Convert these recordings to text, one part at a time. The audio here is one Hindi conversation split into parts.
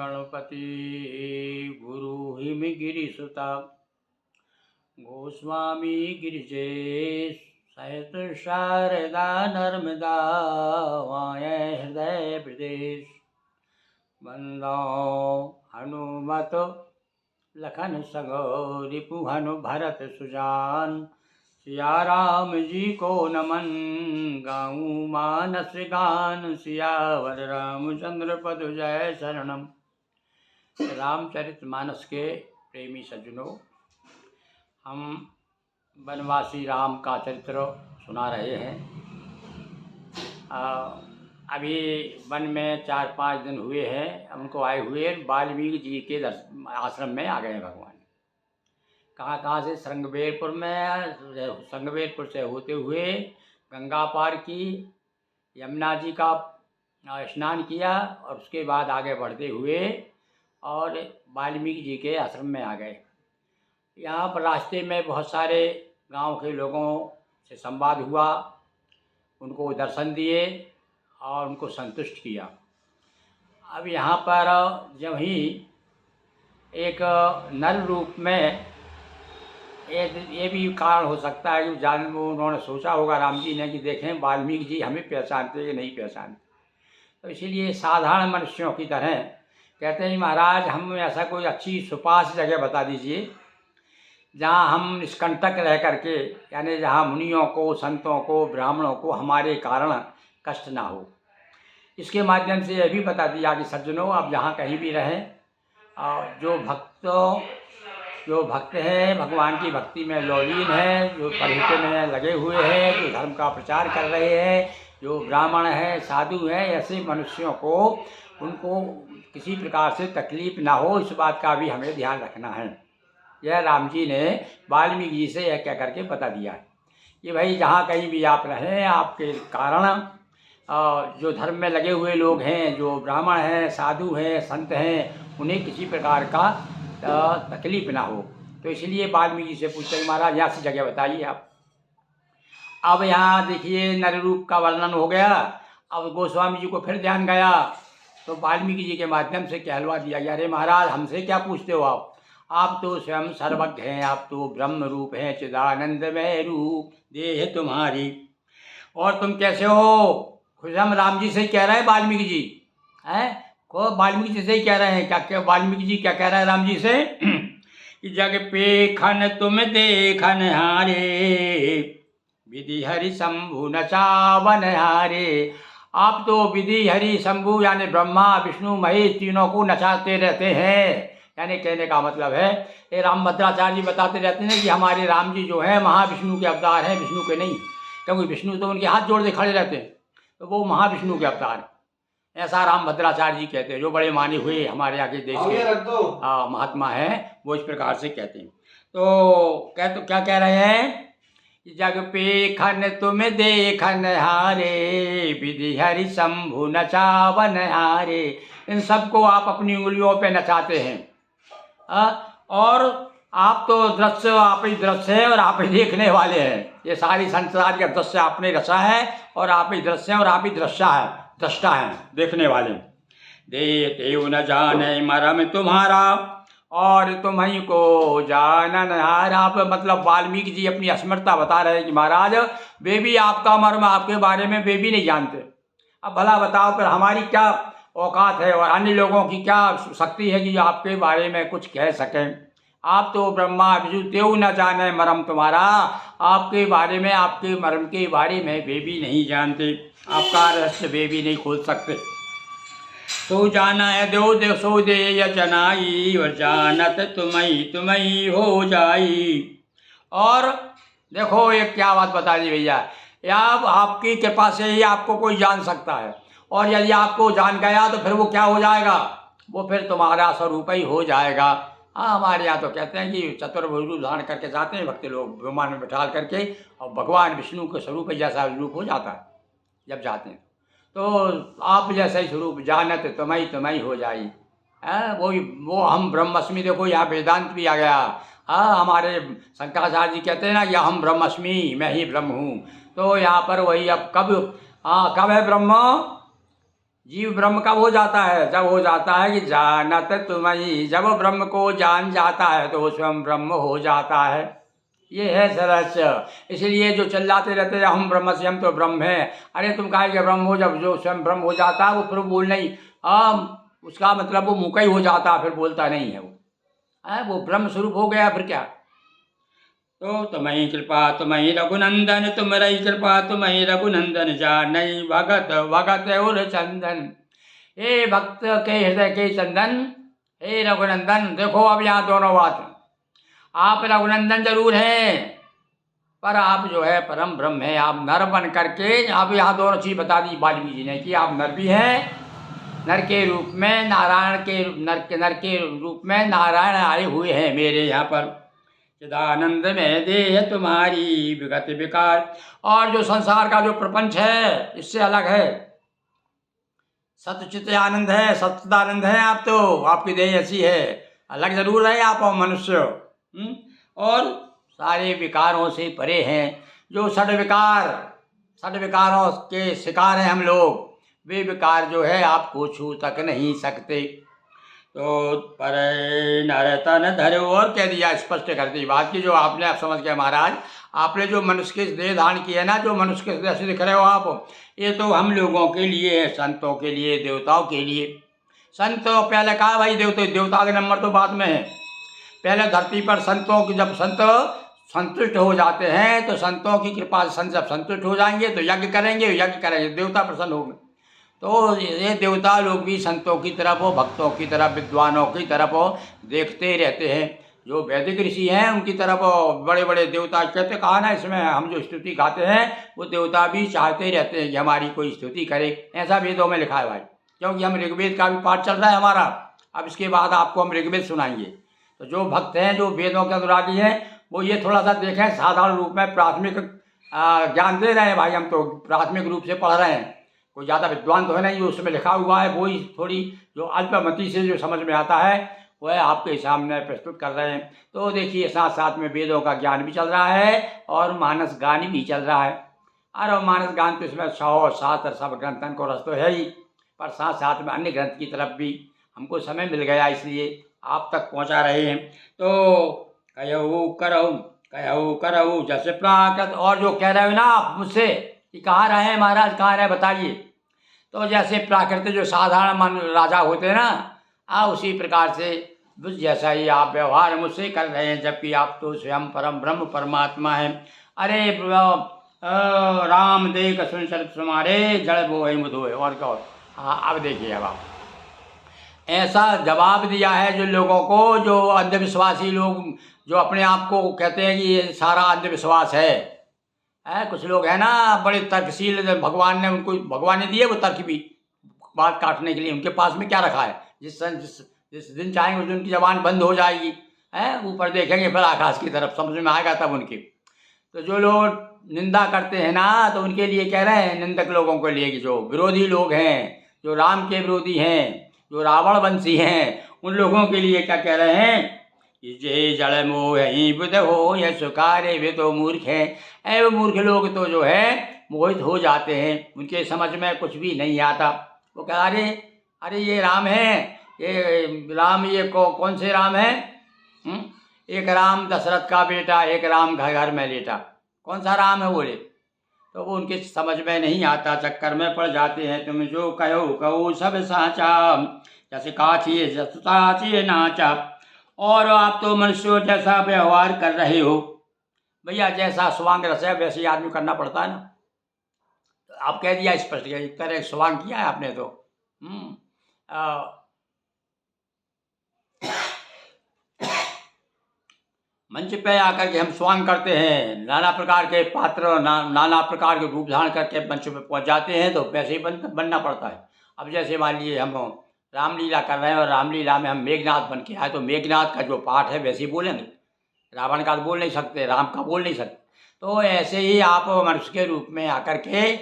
गणपति गुरु हिमगिरिसुता गोस्वामी गिरिजेश सहित शारदा नर्मदा वाये हृदय प्रदेश बंदो हनुमत लखन सगो रिपु हनु भरत सुजान सिया राम जी को नमन गाऊं मानस गान सियावर रामचंद्र पद जय शरणम। रामचरितमानस के प्रेमी सज्जनों, हम वनवासी राम का चरित्र सुना रहे हैं। अभी वन में 4-5 दिन हुए हैं उनको आए हुए। वाल्मीकि जी के आश्रम में आ गए भगवान। कहाँ से? संगवेरपुर से होते हुए गंगा पार की, यमुना जी का स्नान किया और उसके बाद आगे बढ़ते हुए और वाल्मीकि जी के आश्रम में आ गए। यहाँ पर रास्ते में बहुत सारे गांव के लोगों से संवाद हुआ, उनको दर्शन दिए और उनको संतुष्ट किया। अब यहाँ पर जब ही एक नर रूप में ये भी कारण हो सकता है कि उन्होंने सोचा होगा राम जी ने कि देखें वाल्मीकि जी हमें पहचानते कि नहीं पहचानते, तो इसीलिए साधारण मनुष्यों की तरह कहते हैं महाराज हम ऐसा कोई अच्छी सुपास जगह बता दीजिए जहाँ हम निष्कंटक रह करके, यानी जहाँ मुनियों को, संतों को, ब्राह्मणों को हमारे कारण कष्ट ना हो। इसके माध्यम से यह भी बता दिया कि सज्जनों आप जहाँ कहीं भी रहें, और जो भक्त हैं, भगवान की भक्ति में लौलीन हैं, जो पढ़ने में लगे हुए हैं, जो धर्म का प्रचार कर रहे हैं, जो ब्राह्मण हैं, साधु हैं, ऐसे मनुष्यों को उनको किसी प्रकार से तकलीफ ना हो, इस बात का भी हमें ध्यान रखना है। यह राम जी ने वाल्मीकि जी से यह कह करके बता दिया कि भाई जहाँ कहीं भी आप रहें, आपके कारण जो धर्म में लगे हुए लोग हैं, जो ब्राह्मण हैं, साधु हैं, संत हैं, उन्हें किसी प्रकार का तकलीफ ना हो। तो इसलिए वाल्मीकि से पूछते हैं महाराज यहाँ से जगह बताइए आप। अब यहाँ देखिए नर रूप का वर्णन हो गया। अब गोस्वामी जी को फिर ध्यान गया तो वाल्मीकि जी के माध्यम से कहलवा दिया गया, अरे महाराज हमसे क्या पूछते हो आप तो स्वयं सर्वज्ञ हैं, आप तो ब्रह्म रूप हैं, चिदानंदमय रूप देह तुम्हारी, और तुम कैसे हो? खुद हम राम जी से कह रहे हैं वाल्मीकि जी हैं को वाल्मीकि जी से ही कह रहे हैं। क्या वाल्मीकि जी क्या कह रहे हैं राम जी से कि जग पे खन तुम देखन हारे, विधि हरि शंभु नचावन हारे। आप तो विधि हरि शंभु यानी ब्रह्मा विष्णु महेश तीनों को नचाते रहते हैं। यानी कहने का मतलब है ये रामभद्राचार्य जी बताते रहते हैं कि हमारे राम जी जो हैं महाविष्णु के अवतार हैं, विष्णु के नहीं, क्योंकि विष्णु तो उनके हाथ जोड़ के खड़े रहते हैं, तो वो महाविष्णु के अवतार हैं। ऐसा रामभद्राचार्य जी कहते हैं, जो बड़े माने हुए हमारे यहाँ के देश के महात्मा हैं, वो इस प्रकार से कहते हैं। तो क्या कह रहे हैं? जग पे खन तुम देखन हारे, विधि हरि शंभु नचावन हारे। इन सबको आप अपनी उंगलियों पे नचाते हैं। और आप तो दृश्य आप ही दृश्य है और आप ही देखने वाले हैं। ये सारी संसार का दृश्य आपने रचा है और आप ही दृश्य है और आप ही दृष्टा है, देखने वाले। देते न जाने मरम तुम्हारा और तुम्हीं को जानन हार। आप मतलब वाल्मीकि जी अपनी असमर्थता बता रहे हैं कि महाराज वे भी आपका मर्म, आपके बारे में वे भी नहीं जानते। अब भला बताओ फिर हमारी क्या औकात है और अन्य लोगों की क्या शक्ति है कि आपके बारे में कुछ कह सकें। आप तो ब्रह्मा विष्णु देव न जाने मर्म तुम्हारा, आपके बारे में, आपके मर्म के बारे में वे भी नहीं जानते, आपका रहस्य वे भी नहीं खोल सकते। सो जाना है देव सो दे जनाई, और जानत तुम्ही हो जाई। और देखो एक क्या बात बता दी भैया, या आपकी कृपा से ही आपको कोई जान सकता है, और यदि आपको जान गया तो फिर वो क्या हो जाएगा? वो फिर तुम्हारा स्वरूप ही हो जाएगा। हाँ, हमारे यहाँ तो कहते हैं कि चतुर्भुज रूप धारण करके जाते हैं भक्त लोग, विमान में बैठा करके, और भगवान विष्णु के स्वरूप जैसा रूप हो जाता है जब जाते हैं। तो आप जैसा ही स्वरूप जानत तुम्ही हो जाई। वो हम ब्रह्मस्मि, देखो यहाँ वेदांत भी आ गया। हाँ, हमारे शंकराचार्य जी कहते हैं ना कि हम ब्रह्मस्मि, मैं ही ब्रह्म हूँ। तो यहाँ पर वही अब कब है ब्रह्म? जीव ब्रह्म कब हो जाता है? जब हो जाता है कि जानत तुम्हें, जब वो ब्रह्म को जान जाता है तो वो स्वयं ब्रह्म हो जाता है। ये है रहस्य। इसलिए जो चिल्लाते रहते हैं हम ब्रह्म से, हम तो ब्रह्म हैं, अरे तुम काहे के ब्रह्म हो? जब जो स्वयं ब्रह्म हो जाता है वो फिर बोल नहीं, उसका मतलब वो मुका ही हो जाता है, फिर बोलता नहीं है वो ब्रह्म स्वरूप हो गया, फिर क्या? तो तुम्हें कृपा तुम्हें रघुनंदन, तुम्हारी कृपा तुम्हें रघुनंदन, जानई भगत भगत और चंदन। हे भक्त के हृदय के चंदन, हे रघुनंदन। देखो अब यहाँ दोनों बात, आप रघुनंदन जरूर हैं, पर आप जो है परम ब्रह्म है। आप नर बन करके, आप यहाँ दोनों चीज बता दी वाल्मीकि जी ने कि आप नर भी हैं, नर के रूप में नारायण के नर के रूप में नारायण आए हुए हैं मेरे यहाँ पर। चिदानंद में देह तुम्हारी विगत विकार, और जो संसार का जो प्रपंच है इससे अलग है। सतचित आनंद है, सच्चिदानंद है आप, तो आपकी देह ऐसी है, अलग जरूर है आप और मनुष्य। और सारे विकारों से परे हैं। जो षड विकारों के शिकार हैं हम लोग, वे विकार जो है आपको छू तक नहीं सकते। तो पर नर तन धरो, और कह दिया, स्पष्ट कर दी बात की जो आपने, आप समझ गए महाराज। आपने जो मनुष्य के देह धारण की है ना, जो मनुष्य के जैसे दिख रहे हो आप, ये तो हम लोगों के लिए है, संतों के लिए, देवताओं के लिए। संत पहले कहा भाई, देवता के नंबर तो बाद में है। पहले धरती पर संतों की, जब संत संतुष्ट हो जाते हैं तो संतों की कृपा से संत जब संतुष्ट हो जाएंगे तो यज्ञ करेंगे, देवता प्रसन्न होंगे। तो ये देवता लोग भी संतों की तरफ हो, भक्तों की तरफ, विद्वानों की तरफ हो, देखते रहते हैं। जो वैदिक ऋषि हैं उनकी तरफ बड़े बड़े देवता कहते, कहा ना इसमें, हम जो स्तुति गाते हैं वो देवता भी चाहते रहते हैं कि हमारी कोई स्तुति करे। ऐसा वेदों में लिखा है भाई, क्योंकि हम ऋग्वेद का भी पाठ चल रहा है हमारा। अब इसके बाद आपको हम ऋग्वेद सुनाएंगे। तो जो भक्त हैं, जो वेदों के अनुरागी हैं, वो ये थोड़ा सा देखें, साधारण रूप में प्राथमिक ज्ञान दे रहे हैं भाई, हम तो प्राथमिक रूप से पढ़ रहे हैं, कोई ज़्यादा विद्वान तो है नहीं, उसमें लिखा हुआ है वही थोड़ी जो अल्पमति से जो समझ में आता है वह आपके सामने प्रस्तुत कर रहे हैं। तो देखिए, साथ साथ में वेदों का ज्ञान भी चल रहा है और मानस गान भी चल रहा है। अरे मानस गान तो इसमें 100 सब ग्रंथन को रस तो है ही, पर साथ साथ में अन्य ग्रंथ की तरफ भी हमको समय मिल गया, इसलिए आप तक पहुंचा रहे हैं। तो कहू करऊ जैसे प्राकृत, और जो कह रहे हो ना आप मुझसे कि कहाँ रहे महाराज, कहाँ रहे बताइए, तो जैसे प्राकृतिक जो साधारण मन राजा होते हैं ना, उसी प्रकार से जैसा ही आप व्यवहार मुझसे कर रहे हैं, जबकि आप तो स्वयं परम ब्रह्म परमात्मा हैं। अरे राम देख सुन शरत सुमारे, जड़ बोए मुधोए, और क्या। हाँ, अब देखिए, अब आप ऐसा जवाब दिया है जो लोगों को, जो अंधविश्वासी लोग जो अपने आप को कहते हैं कि ये सारा अंधविश्वास है। कुछ लोग हैं ना बड़े तर्कशील, भगवान ने उनको, भगवान ने दिए वो तर्क भी बात काटने के लिए, उनके पास में क्या रखा है? जिस दिन चाहेंगे उस दिन उनकी जबान बंद हो जाएगी। ऊपर देखेंगे फिर आकाश की तरफ, समझ में आएगा तब उनकी। तो जो लोग निंदा करते हैं ना, तो उनके लिए कह रहे हैं, निंदक लोगों के लिए, कि जो विरोधी लोग हैं, जो राम के विरोधी हैं, जो रावण वंशी हैं, उन लोगों के लिए क्या कह रहे हैं? जे जड़ मोह ही बुध हो यह सुकारे, वे तो मूर्ख हैं। वो मूर्ख लोग तो जो है मोहित हो जाते हैं, उनके समझ में कुछ भी नहीं आता। वो कह अरे ये राम है, ये राम, ये कौन से राम है? एक राम दशरथ का बेटा, एक राम घर घर में लेटा, कौन सा राम है बोले? तो वो उनके समझ में नहीं आता, चक्कर में पड़ जाते हैं। तुम जो कहो सब साचा, जैसे काचिए जसुताचिए नाचा। और आप तो मनुष्य जैसा व्यवहार कर रहे हो भैया, जैसा स्वांग रस है वैसे ही आदमी करना पड़ता है ना। तो आप कह दिया स्पष्ट, एक तरह स्वांग किया है आपने तो। मंच पे आकर के हम स्वांग करते हैं, नाना प्रकार के पात्र, नाना प्रकार के रूप धारण करके मंच पे पहुंच जाते हैं, तो वैसे ही बनना पड़ता है। अब जैसे मान लीजिए हम रामलीला कर रहे हैं और रामलीला में हम मेघनाथ बन के आए, तो मेघनाथ का जो पाठ है वैसे ही बोलेंगे, रावण का बोल नहीं सकते, राम का बोल नहीं सकते। तो ऐसे ही आप मनुष्य के रूप में आकर के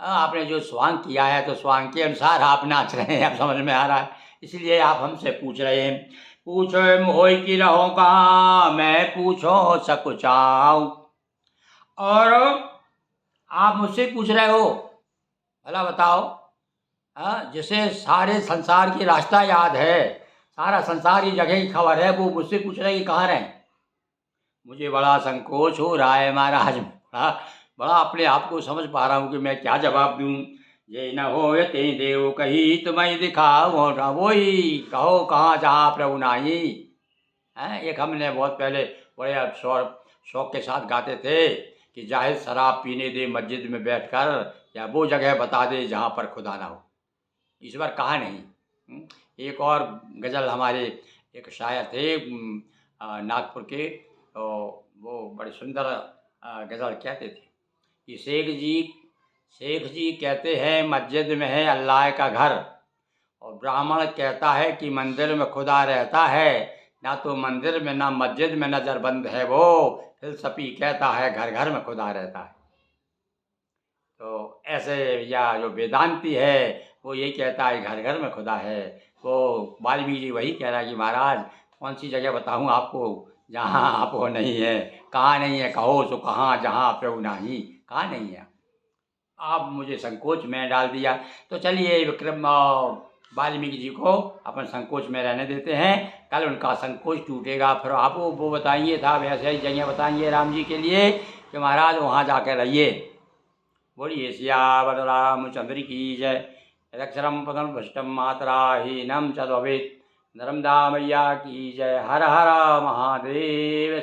आपने जो स्वांग किया है, तो स्वांग के अनुसार आप नाच रहे हैं, आप समझ में आ रहा है। इसलिए आप हमसे पूछ रहे हैं, पूछो मोह की रहो कहाँ, मैं पूछो सकुचाऊ। और आप मुझसे पूछ रहे हो, भला बताओ, हाँ, जिसे सारे संसार की रास्ता याद है, सारा संसार की जगह की खबर है, वो मुझसे पूछ रहे कि कहाँ रहें। मुझे बड़ा संकोच हो रहा है महाराज, बड़ा बड़ा अपने आप को समझ पा रहा हूँ कि मैं क्या जवाब दूँ। ये न होए ते देव कही तुम्हें दिखाओ ना वही, कहो कहाँ जहाँ प्रभु नाही। हैं, एक हमने बहुत पहले बड़े शौक के साथ गाते थे कि जाहिर शराब पीने दे मस्जिद में बैठकर, या वो जगह बता दे जहाँ पर खुदा ना हो। ईश्वर कहाँ नहीं। एक और गज़ल हमारे एक शायर थे नागपुर के, तो वो बड़े सुंदर गज़ल कहते थे कि शेख जी कहते हैं मस्जिद में है अल्लाह का घर, और ब्राह्मण कहता है कि मंदिर में खुदा रहता है। ना तो मंदिर में ना मस्जिद में नज़रबंद है वो, फिलसफी कहता है घर घर में खुदा रहता है। तो ऐसे, या जो वेदांती है वो यही कहता है घर घर में खुदा है। वो वाल्मीकि जी वही कह रहा है कि महाराज कौन सी जगह बताऊँ आपको जहाँ आप वो नहीं है। कहाँ नहीं है कहो सो कहाँ जहाँ प्रभु नाही, कहाँ नहीं है। आप मुझे संकोच में डाल दिया, तो चलिए विक्रम वाल्मीकि जी को अपन संकोच में रहने देते हैं। कल उनका संकोच टूटेगा, फिर आप वो बताइए था वैसे ही जगह बताएंगे राम जी के लिए कि महाराज वहाँ जाकर रहिए। बोलिए सियावर रामचंद्र की जय। यदक्षरम पदम भ्रष्टम मातरा हीनम च भवेत्। नर्मदा मैया की जय। हर हर महादेव।